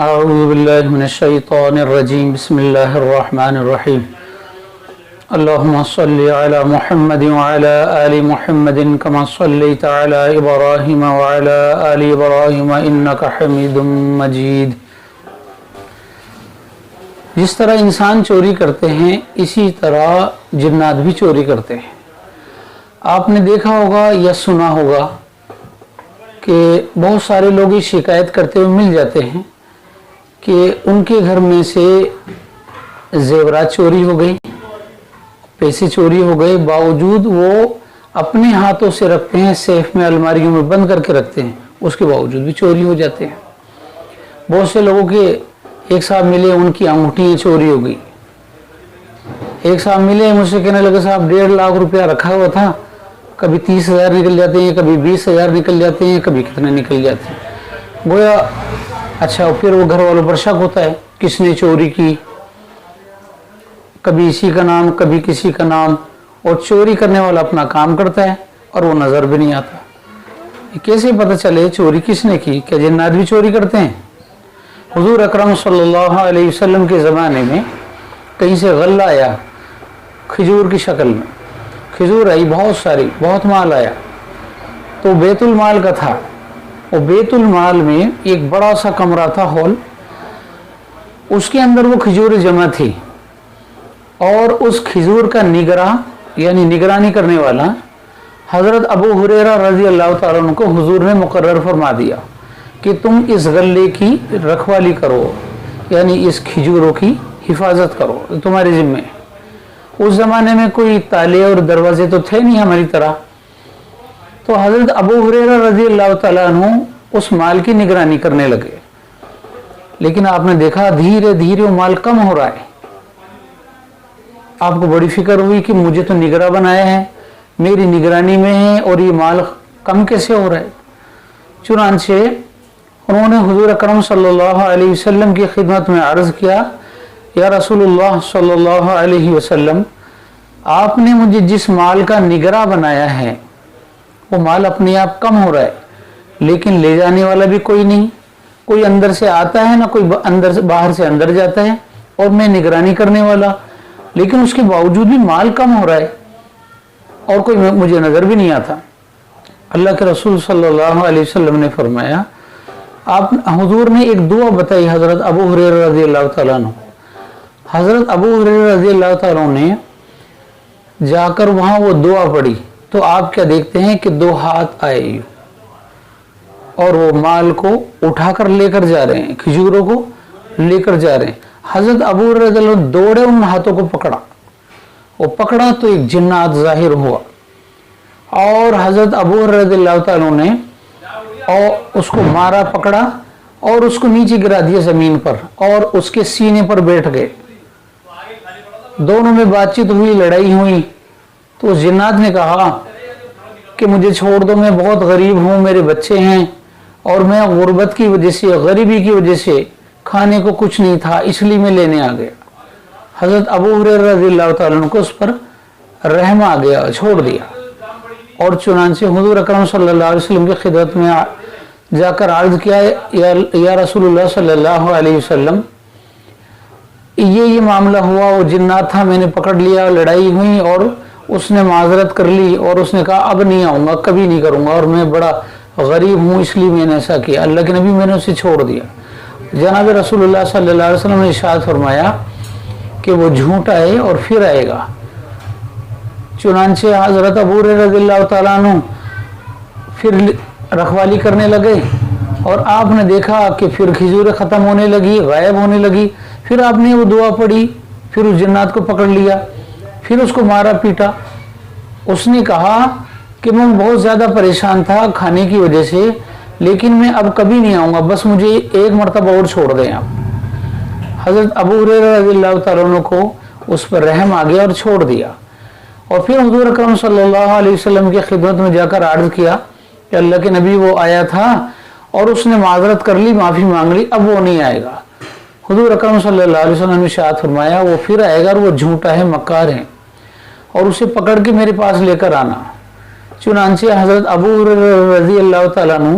أعوذ بالله من الشيطان الرجيم بسم الله الرحمن الرحيم اللهم صل على محمد وعلى آل محمد كما صليت على إبراهيم وعلى آل إبراهيم إنك حميد مجيد۔ جس طرح انسان چوری کرتے ہیں اسی طرح جنات بھی چوری کرتے ہیں۔ آپ نے دیکھا ہوگا یا سنا ہوگا کہ بہت سارے لوگ یہ شکایت کرتے ہوئے مل جاتے ہیں کہ ان کے گھر میں سے زیورات چوری ہو گئی، پیسے چوری ہو گئے، باوجود وہ اپنے ہاتھوں سے رکھتے ہیں، سیف میں الماریوں میں بند کر کے رکھتے ہیں، اس کے باوجود بھی چوری ہو جاتے ہیں۔ بہت سے لوگوں کے ایک صاحب ملے، ان کی انگوٹھیاں چوری ہو گئی۔ ایک صاحب ملے، مجھ سے کہنے لگے صاحب 1.5 لاکھ روپیہ رکھا ہوا تھا، کبھی 30,000 نکل جاتے ہیں، کبھی 20,000 نکل جاتے ہیں، کبھی کتنے نکل جاتے ہیں۔ گویا اچھا پھر وہ گھر والوں پر شک ہوتا ہے کس نے چوری کی، کبھی اسی کا نام کبھی کسی کا نام، اور چوری کرنے والا اپنا کام کرتا ہے اور وہ نظر بھی نہیں آتا۔ کیسے پتہ چلے چوری کس نے کی؟ کیا جنات بھی چوری کرتے ہیں؟ حضور اکرم صلی اللہ علیہ وسلم کے زمانے میں کہیں سے غلہ آیا کھجور کی شکل میں، کھجور آئی بہت ساری، بہت مال آیا، تو بیت المال کا تھا۔ وہ بیت المال میں ایک بڑا سا کمرہ تھا، ہال، اس کے اندر وہ کھجور جمع تھی، اور اس کھجور کا نگراں یعنی نگرانی کرنے والا حضرت ابو ہریرہ رضی اللہ تعالیٰ عنہ کو حضور نے مقرر فرما دیا کہ تم اس غلے کی رکھوالی کرو، یعنی اس کھجوروں کی حفاظت کرو، تمہارے ذمہ۔ اس زمانے میں کوئی تالے اور دروازے تو تھے نہیں ہماری طرح، تو حضرت ابو ہریرہ رضی اللہ تعالیٰ عنہ اس مال کی نگرانی کرنے لگے۔ لیکن آپ نے دیکھا دھیرے دھیرے وہ مال کم ہو رہا ہے۔ آپ کو بڑی فکر ہوئی کہ مجھے تو نگراں بنایا ہے، میری نگرانی میں ہے، اور یہ مال کم کیسے ہو رہا ہے؟ چنانچہ انہوں نے حضور اکرم صلی اللہ علیہ وسلم کی خدمت میں عرض کیا، یا رسول اللہ صلی اللہ علیہ وسلم، آپ نے مجھے جس مال کا نگراں بنایا ہے وہ مال اپنے آپ کم ہو رہا ہے، لیکن لے جانے والا بھی کوئی نہیں، کوئی اندر سے آتا ہے نہ کوئی باہر سے اندر جاتا ہے، اور میں نگرانی کرنے والا، لیکن اس کے باوجود بھی مال کم ہو رہا ہے اور کوئی مجھے نظر بھی نہیں آتا۔ اللہ کے رسول صلی اللہ علیہ وسلم نے فرمایا، حضور نے ایک دعا بتائی حضرت ابو ہریرہ رضی اللہ تعالیٰ عنہ۔ حضرت ابو ہریرہ رضی اللہ تعالیٰ عنہ نے جا کر وہاں وہ دعا پڑھی، تو آپ کیا دیکھتے ہیں کہ 2 ہاتھ آئے اور وہ مال کو اٹھا کر لے کر جا رہے ہیں، کھجوروں کو لے کر جا رہے ہیں۔ حضرت ابو ہریرہ رضی اللہ عنہ دوڑے ان ہاتھوں کو پکڑا، وہ پکڑا تو ایک جنات ظاہر ہوا، اور حضرت ابو ہریرہ رضی اللہ تعالیٰ نے اور اس کو مارا، پکڑا اور اس کو نیچے گرا دیا زمین پر، اور اس کے سینے پر بیٹھ گئے۔ دونوں میں بات چیت ہوئی، لڑائی ہوئی، تو اس جنات نے کہا کہ مجھے چھوڑ دو، میں بہت غریب ہوں، میرے بچے ہیں، اور میں غربت کی وجہ سے، غریبی کی وجہ سے کھانے کو کچھ نہیں تھا، اس لیے میں لینے آ گیا۔ حضرت ابو ہریرہ رضی اللہ تعالیٰ عنہ کو اس پر رحم آ گیا، چھوڑ دیا، اور چنانچہ حضور اکرم صلی اللہ علیہ وسلم کی خدمت میں جا کر عرض کیا، یا رسول اللہ صلی اللہ علیہ وسلم، یہ معاملہ ہوا، وہ جنات تھا، میں نے پکڑ لیا، لڑائی ہوئی، اور اس نے معذرت کر لی، اور اس نے کہا اب نہیں آؤں گا، کبھی نہیں کروں گا، اور میں بڑا غریب ہوں اس لیے میں نے ایسا کیا، اللہ کے نبی میں نے اسے چھوڑ دیا۔ جناب رسول اللہ صلی اللہ علیہ وسلم نے ارشاد فرمایا کہ وہ جھوٹا ہے اور پھر آئے گا۔ چنانچہ حضرت ابو ہریرہ رضی اللہ تعالیٰ عنہ پھر رکھوالی کرنے لگے، اور آپ نے دیکھا کہ پھر کھجوریں ختم ہونے لگی، غائب ہونے لگی، پھر آپ نے وہ دعا پڑھی، پھر اس جنات کو پکڑ لیا، پھر اس کو مارا پیٹا۔ اس نے کہا کہ میں بہت زیادہ پریشان تھا کھانے کی وجہ سے، لیکن میں اب کبھی نہیں آؤں گا، بس مجھے ایک مرتبہ اور چھوڑ دیں آپ۔ حضرت ابو ہریرہ رضی اللہ تعالیٰ عنہ کو اس پر رحم آ گیا اور چھوڑ دیا، اور پھر حضور اکرم صلی اللہ علیہ وسلم کی خدمت میں جا کر عرض کیا کہ اللہ کے نبی وہ آیا تھا اور اس نے معذرت کر لی، معافی مانگ لی، اب وہ نہیں آئے گا۔ حضور اکرم صلی اللہ علیہ وسلم نے ارشاد فرمایا وہ پھر آئے گا اور وہ جھوٹا ہے، مکار ہے، اور اسے پکڑ کے میرے پاس لے کر آنا۔ چنانچہ حضرت ابو ہریرہ رضی اللہ تعالیٰ عنہ